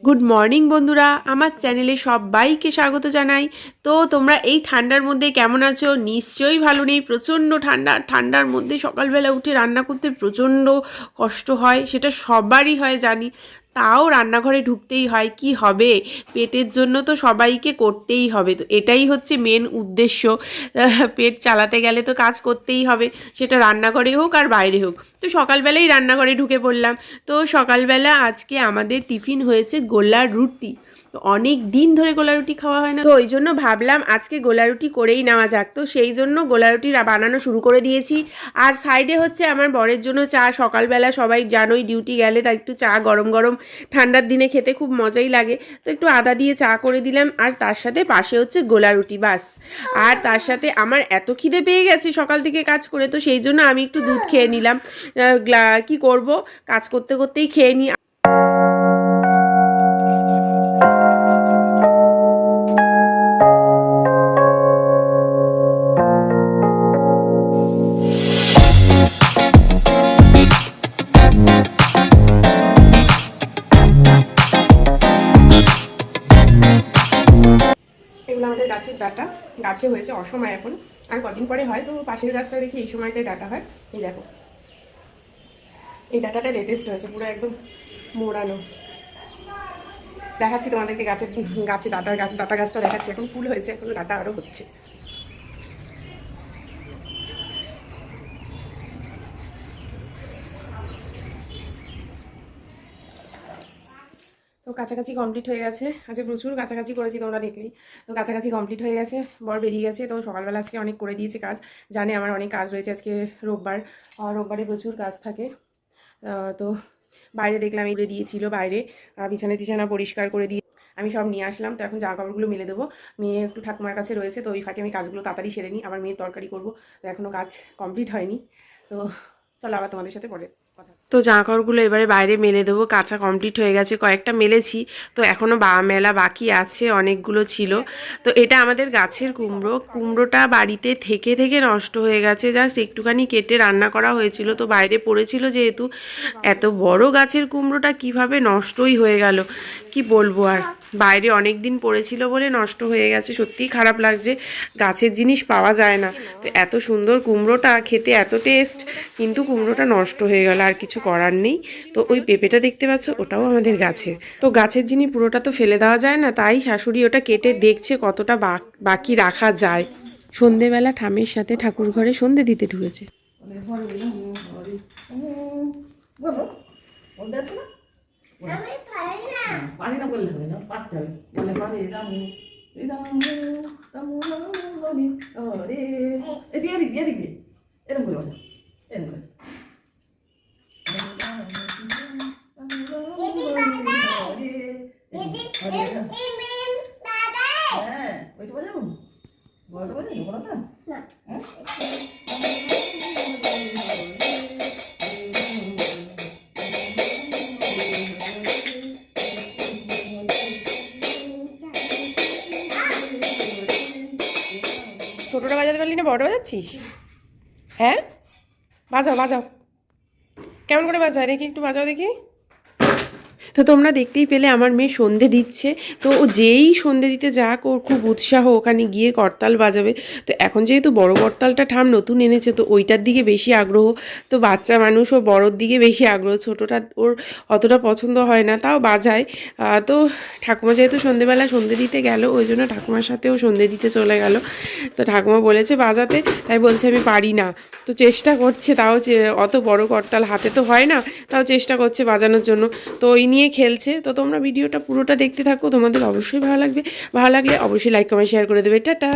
Good morning বন্ধুরা, আমার চ্যানেলে সবাইকে স্বাগত জানাই। তো তোমরা এই ঠান্ডার মধ্যে কেমন আছো? নিশ্চয়ই ভালো নেই। প্রচণ্ড ঠান্ডার মধ্যে সকালবেলা উঠে রান্না করতে প্রচণ্ড কষ্ট হয়, সেটা সবারই হয় জানি। তাও রান্নাঘরে ঢুকতেই হয়, কি হবে, পেটের জন্য তো সবাইকে করতেই হবে। তো এটাই হচ্ছে মেন উদ্দেশ্য। পেট চালাতে গেলে তো কাজ করতেই হবে, সেটা রান্নাঘরে হোক আর বাইরে হোক। তো সকালবেলাই রান্নাঘরে ঢুকে পড়লাম। তো সকালবেলা আজকে আমাদের টিফিন হয়েছে গোলা রুটি। তো অনেক দিন ধরে গোলা রুটি খাওয়া হয় না, তো ওই জন্য ভাবলাম আজকে গোলা রুটি করেই নেওয়া যাক। তো সেই জন্য গোলা রুটি বানানো শুরু করে দিয়েছি। আর সাইডে হচ্ছে আমার বরের জন্য চা। সকালবেলা সবাই জানোই ডিউটি গেলে, তাই একটু চা গরম গরম ঠান্ডার দিনে খেতে খুব মজাই লাগে। তো একটু আদা দিয়ে চা করে দিলাম, আর তার সাথে পাশে হচ্ছে গোলা রুটি, বাস। আর তার সাথে আমার এত খিদে পেয়ে গেছে সকাল থেকে কাজ করে, তো সেই জন্য আমি একটু দুধ খেয়ে নিলাম। কি করব, কাজ করতে করতেই খেয়ে নিই। এগুলো আমাদের গাছের ডাটা, গাছে হয়েছে অসময় এখন, আর কদিন পরে হয়। তো পাশের গাছটা দেখি এই সময়টায় ডাটা হয়। এই দেখো, এই ডাটাটা লেটেস্ট হয়েছে, পুরো একদম মোড়ানো। দেখাচ্ছি তোমাদেরকে গাছে ডাটা গাছটা দেখাচ্ছি। এখন ফুল হয়েছে, এখন ডাটা আরও হচ্ছে। তো কাছাকাছি কমপ্লিট হয়ে গেছে। আজকে প্রচুর কাছাকাছি করেছি, তোমরা দেখলেই। তো কাছাকাছি কমপ্লিট হয়ে গেছে, বর বেরিয়ে গেছে। তো সকালবেলা আজকে অনেক করে দিয়েছে কাজ, জানে আমার অনেক কাজ রয়েছে। আজকে রোববার, রোববারে প্রচুর কাজ থাকে। তো বাইরে দেখলাম এগুলো দিয়েছিল, বাইরে বিছানা পরিষ্কার করে দিয়ে আমি সব নিয়ে আসলাম। তো এখন জামা কাপড়গুলো মেলে দেবো। মেয়ে একটু ঠাকুমার কাছে রয়েছে, তো ওই ফাঁকে আমি কাজগুলো তাড়াতাড়ি সেরে নিই। আবার মেয়ের তরকারি করবো, তো এখনও কাজ কমপ্লিট হয়নি। তো চলো আবার তোমাদের সাথে পরে কথা। তো জামা কাপড়গুলো এবারে বাইরে মেলে দেবো। কাঁচা কমপ্লিট হয়ে গেছে, কয়েকটা মেলেছি, তো এখনও মেলা বাকি আছে, অনেকগুলো ছিল। তো এটা আমাদের গাছের কুমড়োটা বাড়িতে থেকে থেকে নষ্ট হয়ে গেছে। জাস্ট একটুখানি কেটে রান্না করা হয়েছিল, তো বাইরে পড়েছিল যেহেতু। এত বড় গাছের কুমড়োটা কিভাবে নষ্টই হয়ে গেল, কি বলবো আর। বাইরে অনেক দিন পড়েছিল বলে নষ্ট হয়ে গেছে, সত্যিই খারাপ লাগছে। গাছের জিনিস পাওয়া যায় না। তো এত সুন্দর কুমড়োটা, খেতে এত টেস্ট, কিন্তু কুমড়োটা নষ্ট হয়ে গেল, আর কিছু করার নেই। তো ওই পেঁপেটা দেখতে পাচ্ছ, ওটাও আমাদের গাছের। তো গাছের জিনিস পুরোটা তো ফেলে দেওয়া যায় না, তাই শাশুড়ি ওটা কেটে দেখছে কতটা বাকি রাখা যায়। সন্ধেবেলা ঠামের সাথে ঠাকুর ঘরে সন্ধে দিতে ঢুকেছে। পারি না বললে হবে না, পারতে হবে। বলে পারে রামু এদিকে এদিকে এদিকে এরকম করে বলে, এরকম করে। হ্যাঁ ওইটা বাজাবো, বড়টা বাজাবো, বড়টা ছোটোটা বাজাতে পারলি না, বড়টা বাজাচ্ছিস? হ্যাঁ, বাজাও বাজাও, কেমন করে বাজায় দেখি, একটু বাজাও দেখি। তো তোমরা দেখতেই পেলে আমার মেয়ে সন্ধে দিচ্ছে। তো ও যেই সন্ধে দিতে যাক, ওর খুব উৎসাহ ওখানে গিয়ে করতাল বাজাবে। তো এখন যেহেতু বড় করতালটা ঠাম নতুন এনেছে, তো ওইটার দিকে বেশি আগ্রহ। তো বাচ্চা মানুষ ও বড়োর দিকে বেশি আগ্রহ, ছোটোটা ওর অতটা পছন্দ হয় না, তাও বাজায়। তো ঠাকুমা যেহেতু সন্ধেবেলা সন্ধে দিতে গেল, ওই জন্য ঠাকুমার সাথেও সন্ধে দিতে চলে গেল। তো ঠাকুমা বলেছে বাজাতে, তাই বলছে আমি পারি না। তো চেষ্টা করছে, তাও অত বড় করতাল হাতে তো হয় না, তাও চেষ্টা করছে বাজানোর জন্য। তো ওই নিয়ে খেলছে। তো তোমরা ভিডিওটা পুরোটা দেখতে থাকো, তোমাদের অবশ্যই ভালো লাগবে। ভালো লাগলে অবশ্যই লাইক কমেন্ট শেয়ার করে দেবে। টাটা।